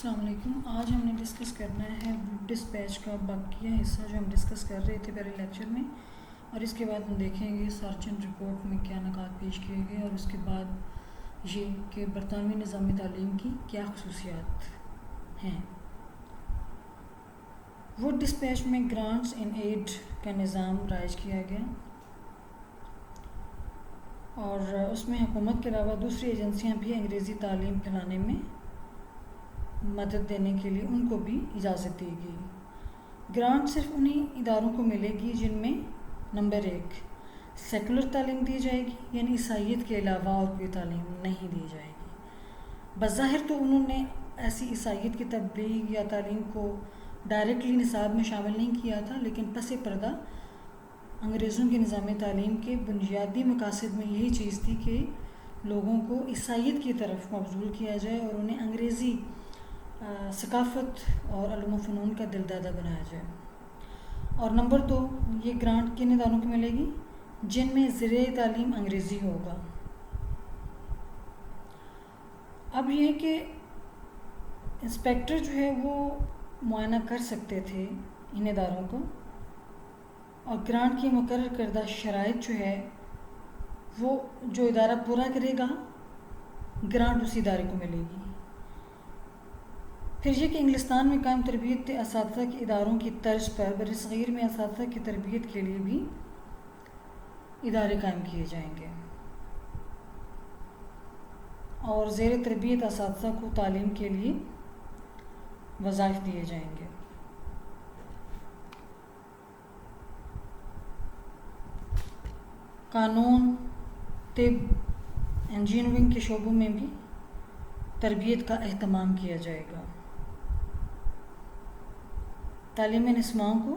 السلام علیکم. آج ہم نے ڈسکس کرنا ہے ڈسپیچ کا بقیہ حصہ جو ہم ڈسکس کر رہے تھے پہلے لیکچر میں، اور اس کے بعد ہم دیکھیں گے سارجنٹ رپورٹ میں کیا نکات پیش کیے گئے، اور اس کے بعد یہ کہ برطانوی نظام تعلیم کی کیا خصوصیات ہیں. ووڈ ڈسپیچ میں گرانٹس ان ایڈ کا نظام رائج کیا گیا، اور اس میں حکومت کے علاوہ دوسری ایجنسیاں بھی انگریزی تعلیم پھیلانے میں مدد دینے کے لیے ان کو بھی اجازت دی گئی. گرانٹ صرف انہی اداروں کو ملے گی جن میں نمبر 1 سیکولر تعلیم دی جائے گی، یعنی عیسائیت کے علاوہ اور کوئی تعلیم نہیں دی جائے گی. بظاہر تو انہوں نے ایسی عیسائیت کی تبلیغ یا تعلیم کو ڈائریکٹلی نصاب میں شامل نہیں کیا تھا، لیکن پس پردہ انگریزوں کے نظام تعلیم کے بنیادی مقاصد میں یہی چیز تھی کہ لوگوں کو عیسائیت کی طرف مبذول کیا جائے اور انہیں انگریزی ثقافت اور علوم و فنون کا دل دادا بنایا جائے. اور نمبر 2 یہ گرانٹ کن اداروں کو ملے گی جن میں ذریعہ تعلیم انگریزی ہوگا. اب یہ کہ انسپیکٹر جو ہے وہ معائنہ کر سکتے تھے ان اداروں کو، اور گرانٹ کی مقرر کردہ شرائط جو ہے وہ جو ادارہ پورا کرے گا گرانٹ اسی ادارے کو ملے گی. پھر یہ کہ انگلستان میں قائم تربیت اساتذہ کے اداروں کی طرز پر برصغیر میں اساتذہ کی تربیت کے لیے بھی ادارے قائم کیے جائیں گے، اور زیر تربیت اساتذہ کو تعلیم کے لیے وظائف دیے جائیں گے. قانون، طب، انجینئرنگ کے شعبوں میں بھی تربیت کا اہتمام کیا جائے گا. تعلیم نسواں کو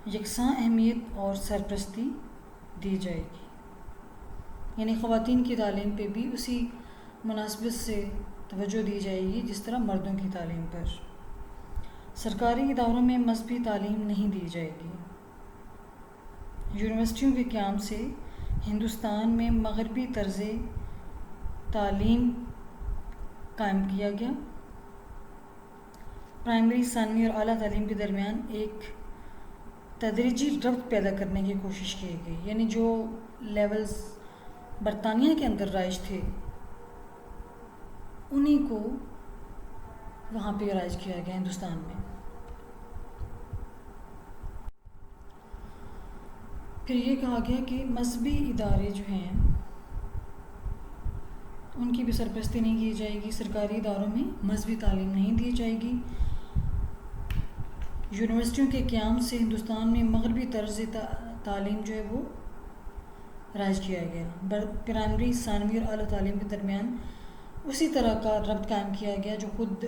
یکساں اہمیت اور سرپرستی دی جائے گی، یعنی خواتین کی تعلیم پہ بھی اسی مناسبت سے توجہ دی جائے گی جس طرح مردوں کی تعلیم پر. سرکاری اداروں میں مذہبی تعلیم نہیں دی جائے گی. یونیورسٹیوں کے قیام سے ہندوستان میں مغربی طرز تعلیم قائم کیا گیا. پرائمری، ثانوی اور اعلیٰ تعلیم کے درمیان ایک تدریجی ربط پیدا کرنے کی کوشش کی گئی، یعنی جو لیولز برطانیہ کے اندر رائج تھے انہی کو وہاں پہ رائج کیا گیا ہندوستان میں. پھر یہ کہا گیا کہ مذہبی ادارے جو ہیں ان کی بھی سرپرستی نہیں کی جائے گی. سرکاری اداروں میں مذہبی تعلیم نہیں دی جائے گی. یونیورسٹیوں کے قیام سے ہندوستان میں مغربی طرز تعلیم جو ہے وہ رائج کیا گیا. پرائمری، ثانوی اور اعلیٰ تعلیم کے درمیان اسی طرح کا ربط قائم کیا گیا جو خود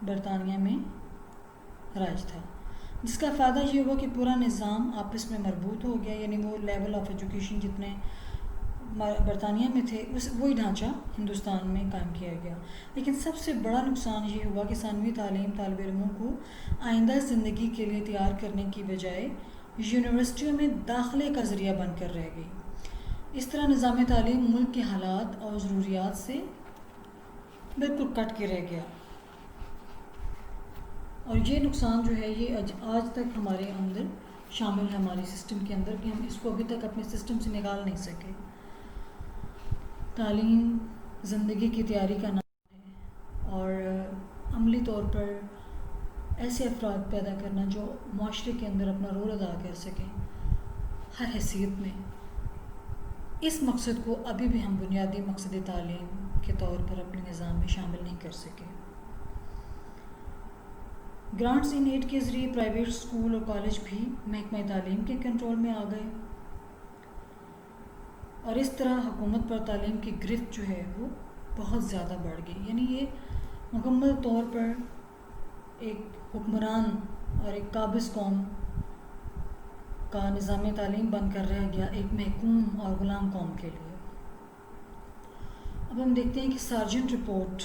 برطانیہ میں رائج تھا، جس کا فائدہ یہ ہوا کہ پورا نظام آپس میں مربوط ہو گیا، یعنی وہ لیول آف ایجوکیشن جتنے برطانیہ میں تھے وہی ڈھانچہ ہندوستان میں قائم کیا گیا. لیکن سب سے بڑا نقصان یہ ہوا کہ ثانوی تعلیم طالب علموں کو آئندہ زندگی کے لیے تیار کرنے کی بجائے یونیورسٹیوں میں داخلے کا ذریعہ بن کر رہ گئی. اس طرح نظام تعلیم ملک کے حالات اور ضروریات سے بالکل کٹ کے رہ گیا، اور یہ نقصان جو ہے یہ آج تک ہمارے اندر شامل ہے، ہمارے سسٹم کے اندر، کہ ہم اس کو ابھی تک اپنے سسٹم سے نکال نہیں سکے. تعلیم زندگی کی تیاری کا نام ہے، اور عملی طور پر ایسے افراد پیدا کرنا جو معاشرے کے اندر اپنا رول ادا کر سکیں ہر حیثیت میں. اس مقصد کو ابھی بھی ہم بنیادی مقصد تعلیم کے طور پر اپنے نظام میں شامل نہیں کر سکے. گرانٹس ان ایڈ کے ذریعے پرائیویٹ اسکول اور کالج بھی محکمہ تعلیم کے کنٹرول میں آ گئے، اور اس طرح حکومت پر تعلیم کی گرفت جو ہے وہ بہت زیادہ بڑھ گئی. یعنی یہ مکمل طور پر ایک حکمران اور ایک قابض قوم کا نظام تعلیم بن کر رہ گیا ایک محکوم اور غلام قوم کے لیے. اب ہم دیکھتے ہیں کہ سارجنٹ رپورٹ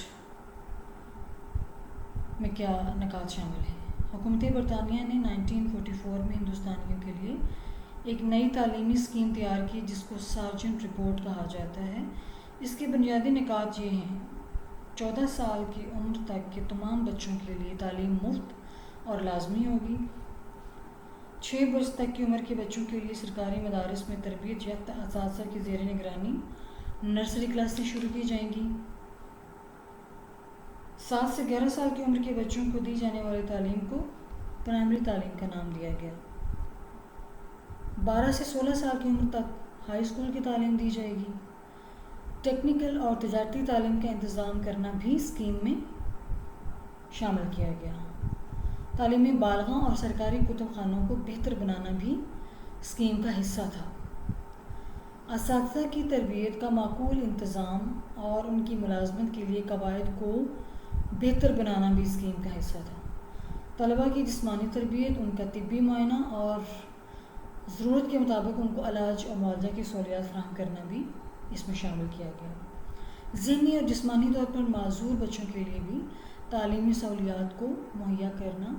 میں کیا نکات شامل ہیں. حکومت برطانیہ نے 1944 میں ہندوستانیوں کے لیے ایک نئی تعلیمی اسکیم تیار کی جس کو سارجنٹ رپورٹ کہا جاتا ہے. اس کے بنیادی نکات یہ ہیں 14 سال کی عمر تک کے تمام بچوں کے لیے تعلیم مفت اور لازمی ہوگی۔ 6 برس تک کی عمر کے بچوں کے لیے سرکاری مدارس میں تربیت یافتہ اساتذہ کی زیر نگرانی نرسری کلاسیں شروع کی جائیں گی۔ 7 سے 11 سال کی عمر کے بچوں کو دی جانے والی تعلیم کو پرائمری تعلیم کا نام دیا گیا۔ 12 سے 16 سال کی عمر تک ہائی اسکول کی تعلیم دی جائے گی۔ ٹیکنیکل اور تجارتی تعلیم کا انتظام کرنا بھی اسکیم میں شامل کیا گیا۔ تعلیمی بالغاں اور سرکاری کتب خانوں کو بہتر بنانا بھی اسکیم کا حصہ تھا۔ اساتذہ کی تربیت کا معقول انتظام اور ان کی ملازمت کے لیے قواعد کو بہتر بنانا بھی اسکیم کا حصہ تھا۔ طلباء کی جسمانی تربیت، ان کا طبی معائنہ اور ضرورت کے مطابق ان کو علاج اور معالجہ کی سہولیات فراہم کرنا بھی اس میں شامل کیا گیا۔ ذہنی اور جسمانی طور پر معذور بچوں کے لیے بھی تعلیمی سہولیات کو مہیا کرنا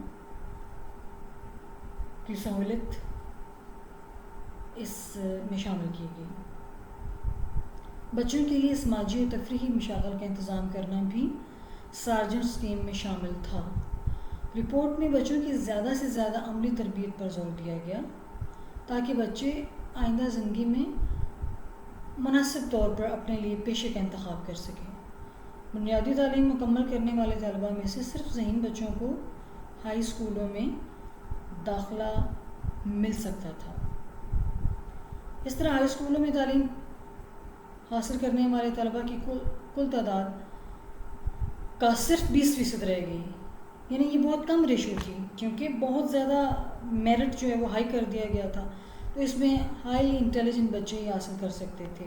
کی سہولت اس میں شامل کی گئی۔ بچوں کے لیے سماجی اور تفریحی مشاغل کا انتظام کرنا بھی سارجنٹ اسکیم میں شامل تھا۔ رپورٹ میں بچوں کی زیادہ سے زیادہ عملی تربیت پر زور دیا گیا تاکہ بچے آئندہ زندگی میں مناسب طور پر اپنے لیے پیشے کا انتخاب کر سکیں۔ بنیادی تعلیم مکمل کرنے والے طلباء میں سے صرف ذہین بچوں کو ہائی اسکولوں میں داخلہ مل سکتا تھا۔ اس طرح ہائی اسکولوں میں تعلیم حاصل کرنے والے طلباء کی کل تعداد کا صرف 20% رہ گئی، یعنی یہ بہت کم ریشو تھی کیونکہ بہت زیادہ میرٹ جو ہے وہ ہائی کر دیا گیا تھا، تو اس میں ہائی انٹیلیجنٹ بچے ہی حاصل کر سکتے تھے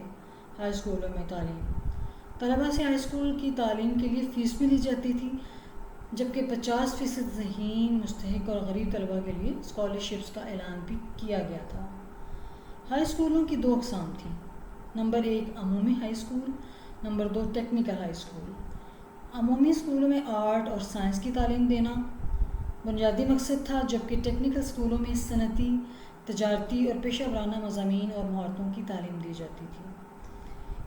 ہائی اسکولوں میں تعلیم۔ طلباء سے ہائی اسکول کی تعلیم کے لیے فیس بھی لی جاتی تھی، جبکہ 50% ذہین، مستحق اور غریب طلباء کے لیے اسکالرشپس کا اعلان بھی کیا گیا تھا۔ ہائی اسکولوں کی 2 اقسام تھیں، نمبر 1 عمومی high school, number 2 technical high school. عمومی اسکولوں میں آرٹ اور سائنس کی تعلیم دینا بنیادی مقصد تھا، جبکہ ٹیکنیکل اسکولوں میں صنعتی، تجارتی اور پیشہ ورانہ مضامین اور مہارتوں کی تعلیم دی جاتی تھی۔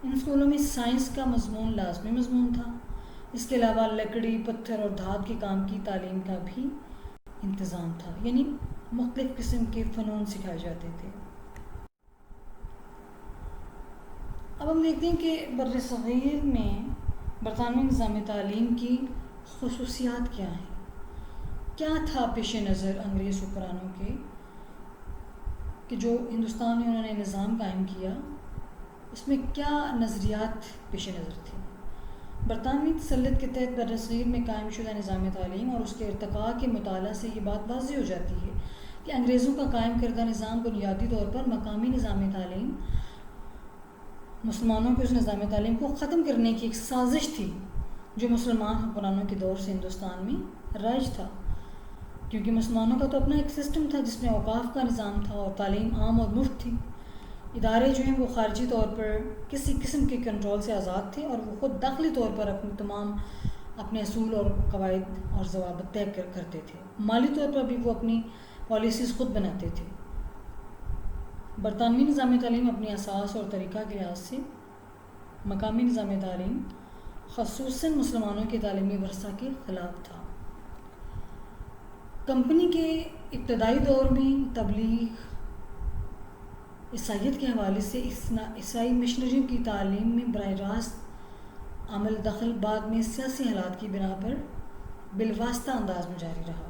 ان اسکولوں میں سائنس کا مضمون لازمی مضمون تھا۔ اس کے علاوہ لکڑی، پتھر اور دھات کے کام کی تعلیم کا بھی انتظام تھا، یعنی مختلف قسم کے فنون سکھائے جاتے تھے۔ اب ہم دیکھتے ہیں کہ بر صغیر میں برطانوی نظام تعلیم کی خصوصیات کیا ہیں، کیا تھا پیش نظر انگریز حکمرانوں کے کہ جو ہندوستان میں انہوں نے نظام قائم کیا، اس میں کیا نظریات پیش نظر تھے۔ برطانوی تسلط کے تحت بر صغیر میں قائم شدہ نظام تعلیم اور اس کے ارتقاء کے مطالعہ سے یہ بات واضح ہو جاتی ہے کہ انگریزوں کا قائم کردہ نظام بنیادی طور پر مقامی نظام تعلیم، مسلمانوں کے اس نظام تعلیم کو ختم کرنے کی ایک سازش تھی جو مسلمان حکمرانوں کے دور سے ہندوستان میں رائج تھا، کیونکہ مسلمانوں کا تو اپنا ایک سسٹم تھا جس میں اوقاف کا نظام تھا اور تعلیم عام اور مفت تھی۔ ادارے جو ہیں وہ خارجی طور پر کسی قسم کے کنٹرول سے آزاد تھے اور وہ خود داخلی طور پر اپنے اصول اور قواعد اور ضوابط طے کرتے تھے۔ مالی طور پر بھی وہ اپنی پالیسیز خود بناتے تھے۔ برطانوی نظام تعلیم اپنی اساس اور طریقہ کے لحاظ سے مقامی نظام تعلیم خصوصاً مسلمانوں کے تعلیمی ورثہ کے خلاف تھا۔ کمپنی کے ابتدائی دور میں تبلیغ عیسائیت کے حوالے سے عیسائی مشنریوں کی تعلیم میں براہ راست عمل دخل بعد میں سیاسی حالات کی بنا پر بالواسطہ انداز میں جاری رہا۔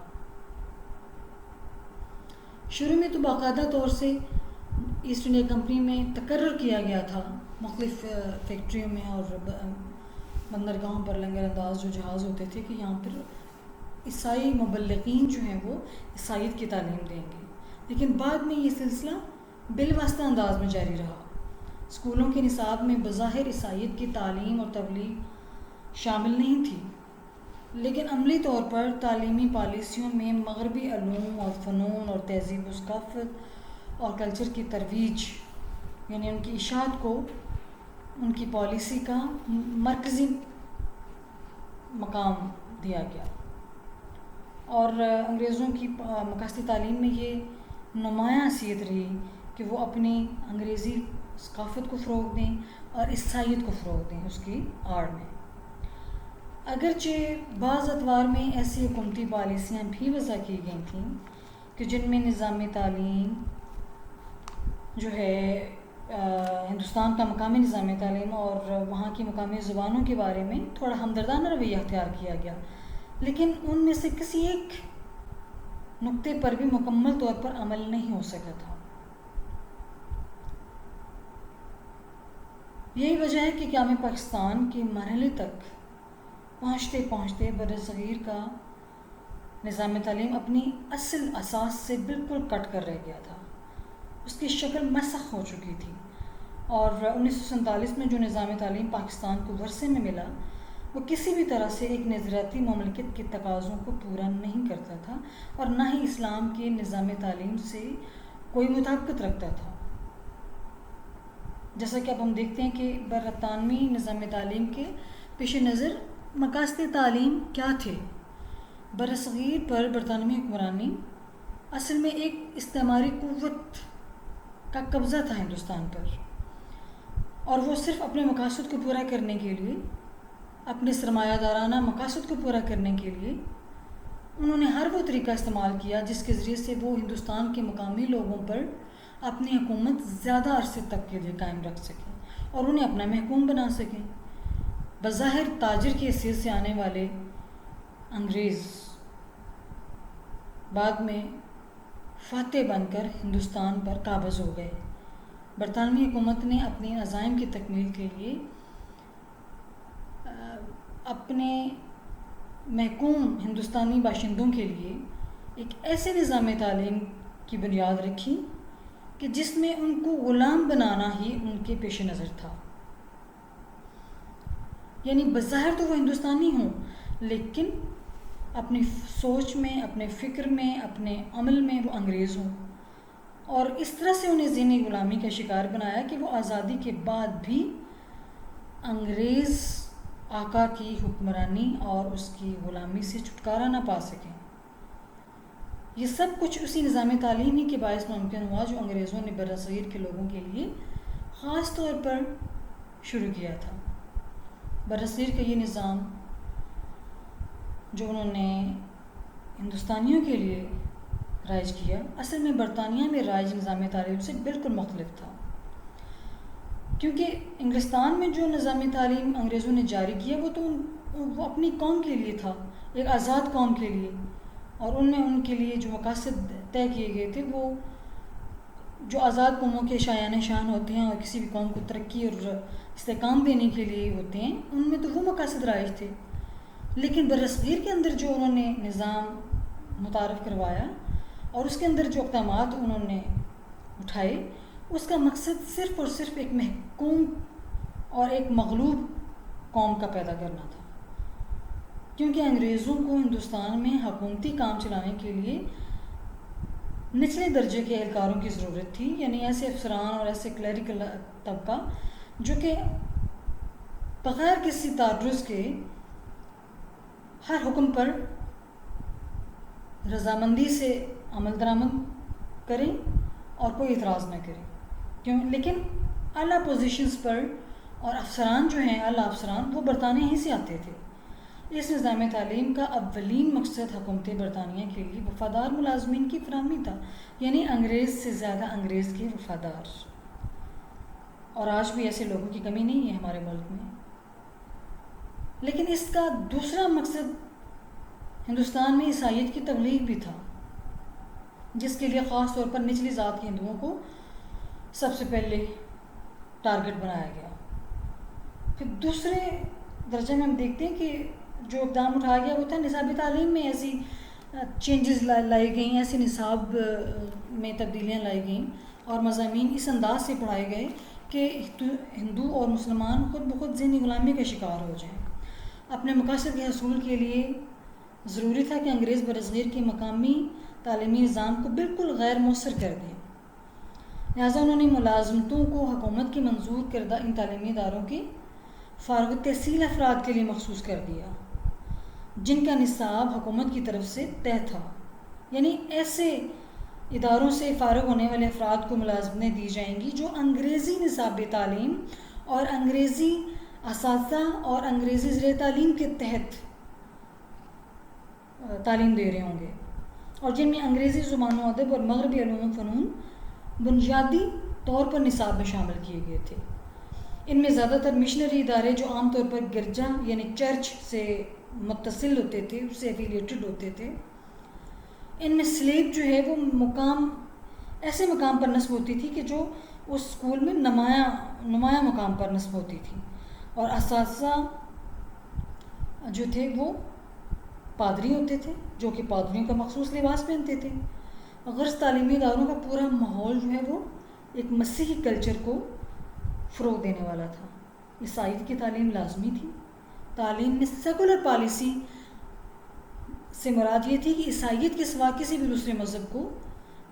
شروع میں تو باقاعدہ طور سے ایسٹ انڈیا کمپنی میں تقرر کیا گیا تھا، مختلف فیکٹریوں میں اور بندرگاہوں پر لنگر انداز جو جہاز ہوتے تھے کہ یہاں پر عیسائی مبلغین جو ہیں وہ عیسائیت کی تعلیم دیں گے، لیکن بعد میں یہ سلسلہ بالواسطہ انداز میں جاری رہا۔ اسکولوں کے نصاب میں بظاہر عیسائیت کی تعلیم اور تبلیغ شامل نہیں تھی، لیکن عملی طور پر تعلیمی پالیسیوں میں مغربی علوم اور فنون اور تہذیب و ثقافت اور کلچر کی ترویج، یعنی ان کی اشاعت کو ان کی پالیسی کا مرکزی مقام دیا گیا، اور انگریزوں کی مقاصد تعلیم میں یہ نمایاں حیثیت رہی کہ وہ اپنی انگریزی ثقافت کو فروغ دیں اور عیسائیت کو فروغ دیں اس کی آڑ میں۔ اگرچہ بعض ادوار میں ایسی حکومتی پالیسیاں بھی وضع کی گئی تھیں کہ جن میں نظام تعلیم جو ہے ہندوستان کا مقامی نظام تعلیم اور وہاں کی مقامی زبانوں کے بارے میں تھوڑا ہمدردانہ رویہ اختیار کیا گیا، لیکن ان میں سے کسی ایک نقطے پر بھی مکمل طور پر عمل نہیں ہو سکا تھا۔ یہی وجہ ہے کہ قیام پاکستان کے مرحلے تک پہنچتے پہنچتے برصغیر کا نظام تعلیم اپنی اصل اساس سے بالکل کٹ کر رہ گیا تھا، اس کی شکل مسخ ہو چکی تھی، اور 1947 میں جو نظام تعلیم پاکستان کو ورثے میں ملا وہ کسی بھی طرح سے ایک نظریاتی مملکت کے تقاضوں کو پورا نہیں کرتا تھا اور نہ ہی اسلام کے نظام تعلیم سے کوئی مطابقت رکھتا تھا۔ جیسا کہ اب ہم دیکھتے ہیں کہ برطانوی نظام تعلیم کے پیش نظر مقاصد تعلیم کیا تھے۔ برصغیر پر برطانوی حکمرانی اصل میں ایک استعماری قوت کا قبضہ تھا ہندوستان پر، اور وہ صرف اپنے مقاصد کو پورا کرنے کے لیے، اپنے سرمایہ دارانہ مقاصد کو پورا کرنے کے لیے انہوں نے ہر وہ طریقہ استعمال کیا جس کے ذریعے سے وہ ہندوستان کے مقامی لوگوں پر اپنی حکومت زیادہ عرصے تک کے لیے قائم رکھ سکیں اور انہیں اپنا محکوم بنا سکیں۔ بظاہر تاجر کی حیثیت سے آنے والے انگریز بعد میں فاتح بن کر ہندوستان پر قابض ہو گئے۔ برطانوی حکومت نے اپنے عزائم کی تکمیل کے لیے اپنے محکوم ہندوستانی باشندوں کے لیے ایک ایسے نظام تعلیم کی بنیاد رکھی کہ جس میں ان کو غلام بنانا ہی ان کے پیش نظر تھا۔ یعنی بظاہر تو وہ ہندوستانی ہوں، لیکن اپنی سوچ میں، اپنے فکر میں، اپنے عمل میں وہ انگریز ہوں، اور اس طرح سے انہیں ذہنی غلامی کا شکار بنایا کہ وہ آزادی کے بعد بھی انگریز آقا کی حکمرانی اور اس کی غلامی سے چھٹکارا نہ پا سکیں۔ یہ سب کچھ اسی نظام تعلیم ہی کے باعث ممکن ہوا جو انگریزوں نے برصغیر کے لوگوں کے لیے خاص طور پر شروع کیا تھا۔ برصغیر کا یہ نظام جو انہوں نے ہندوستانیوں کے لیے رائج کیا، اصل میں برطانیہ میں رائج نظام تعلیم سے بالکل مختلف تھا، کیونکہ انگلستان میں جو نظام تعلیم انگریزوں نے جاری کیا وہ اپنی قوم کے لیے تھا، ایک آزاد قوم کے لیے، اور ان میں ان کے لیے جو مقاصد طے کیے گئے تھے وہ جو آزاد قوموں کے شایان شان ہوتے ہیں اور کسی بھی قوم کو ترقی اور استحکام دینے کے لیے ہوتے ہیں، ان میں تو وہ مقاصد رائج تھے۔ لیکن برصغیر کے اندر جو انہوں نے نظام متعارف کروایا اور اس کے اندر جو اقدامات انہوں نے اٹھائے، اس کا مقصد صرف اور صرف ایک محکوم اور ایک مغلوب قوم کا پیدا کرنا تھا، کیونکہ انگریزوں کو ہندوستان میں حکومتی کام چلانے کے لیے نچلے درجے کے اہلکاروں کی ضرورت تھی، یعنی ایسے افسران اور ایسے کلیریکل طبقہ جو کہ بغیر کسی تعرض کے ہر حکم پر رضامندی سے عمل درآمد کریں اور کوئی اعتراض نہ کریں۔ لیکن اعلیٰ پوزیشنز پر اور افسران جو ہیں، اعلیٰ افسران، وہ برطانیہ ہی سے آتے تھے۔ اس نظام تعلیم کا اولین مقصد حکومت برطانیہ کے لیے وفادار ملازمین کی فراہمی تھا، یعنی انگریز سے زیادہ انگریز کے وفادار، اور آج بھی ایسے لوگوں کی کمی نہیں ہے ہمارے ملک میں۔ لیکن اس کا دوسرا مقصد ہندوستان میں عیسائیت کی تبلیغ بھی تھا، جس کے لیے خاص طور پر نچلی ذات کے ہندوؤں کو سب سے پہلے ٹارگٹ بنایا گیا۔ پھر دوسرے درجے میں ہم دیکھتے ہیں کہ جو اقدام اٹھایا گیا وہ تھا نصاب تعلیم میں ایسی چینجز لائی گئیں، ایسے نصاب میں تبدیلیاں لائی گئیں اور مضامین اس انداز سے پڑھائے گئے کہ ہندو اور مسلمان خود بخود ذہنی غلامی کا شکار ہو جائیں۔ اپنے مقاصد کے حصول کے لیے ضروری تھا کہ انگریز برصغیر کے مقامی تعلیمی نظام کو بالکل غیر مؤثر کر دیں، لہٰذا انہوں نے ملازمتوں کو حکومت کی منظور کردہ ان تعلیمی اداروں کے فارغ التحصیل افراد کے لیے مخصوص کر دیا جن کا نصاب حکومت کی طرف سے طے تھا، یعنی ایسے اداروں سے فارغ ہونے والے افراد کو ملازمتیں دی جائیں گی جو انگریزی نصاب تعلیم اور انگریزی اساتذہ اور انگریزی زیر تعلیم کے تحت تعلیم دے رہے ہوں گے، اور جن میں انگریزی زبان و ادب اور مغربی علوم و فنون بنیادی طور پر نصاب میں شامل کیے گئے تھے۔ ان میں زیادہ تر مشنری ادارے جو عام طور پر گرجا یعنی چرچ سے متصل ہوتے تھے، اس سے ایفیلیٹڈ ہوتے تھے، ان میں سلیب جو ہے وہ ایسے مقام پر نصب ہوتی تھی کہ جو اس اسکول میں نمایاں مقام پر نصب ہوتی تھی، اور اساتذہ جو تھے وہ پادری ہوتے تھے جو کہ پادریوں کا مخصوص لباس پہنتے تھے۔ غرض تعلیمی اداروں کا پورا ماحول جو ہے وہ ایک مسیحی کلچر کو فروغ دینے والا تھا۔ عیسائیت کی تعلیم لازمی تھی۔ تعلیم میں سیکولر پالیسی سے مراد یہ تھی کہ عیسائیت کے سوا کسی بھی دوسرے مذہب کو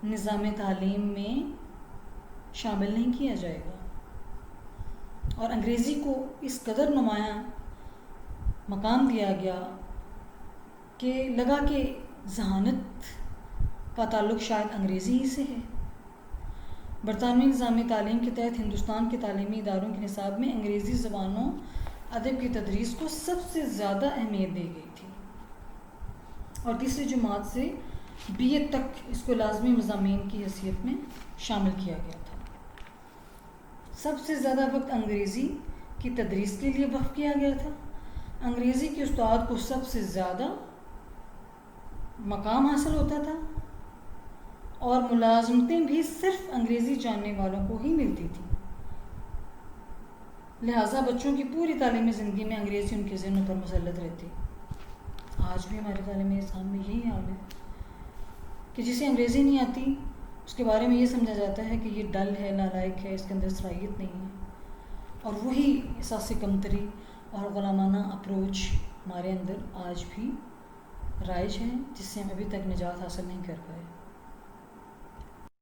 نظام تعلیم میں شامل نہیں کیا جائے گا، اور انگریزی کو اس قدر نمایاں مقام دیا گیا کہ لگا کہ ذہانت کا تعلق شاید انگریزی ہی سے ہے۔ برطانوی نظام تعلیم کے تحت ہندوستان کے تعلیمی اداروں کے نصاب میں انگریزی زبان و ادب کی تدریس کو سب سے زیادہ اہمیت دی گئی تھی، اور تیسری جماعت سے بی اے تک اس کو لازمی مضامین کی حیثیت میں شامل کیا گیا تھا۔ سب سے زیادہ وقت انگریزی کی تدریس کے لیے وقف کیا گیا تھا۔ انگریزی کے استاد کو سب سے زیادہ مقام حاصل ہوتا تھا، اور ملازمتیں بھی صرف انگریزی جاننے والوں کو ہی ملتی تھیں، لہٰذا بچوں کی پوری تعلیمی زندگی میں انگریزی ان کے ذہنوں پر مسلط رہتی۔ آج بھی ہمارے تعلیمی نظام میں یہی حال ہے کہ جسے انگریزی نہیں آتی اس کے بارے میں یہ سمجھا جاتا ہے کہ یہ ڈل ہے، نالائق ہے، اس کے اندر صلاحیت نہیں ہے، اور وہی احساس کمتری اور غلامانہ اپروچ ہمارے اندر آج بھی رائج ہے، جس سے ہم ابھی تک نجات حاصل نہیں کر پائے۔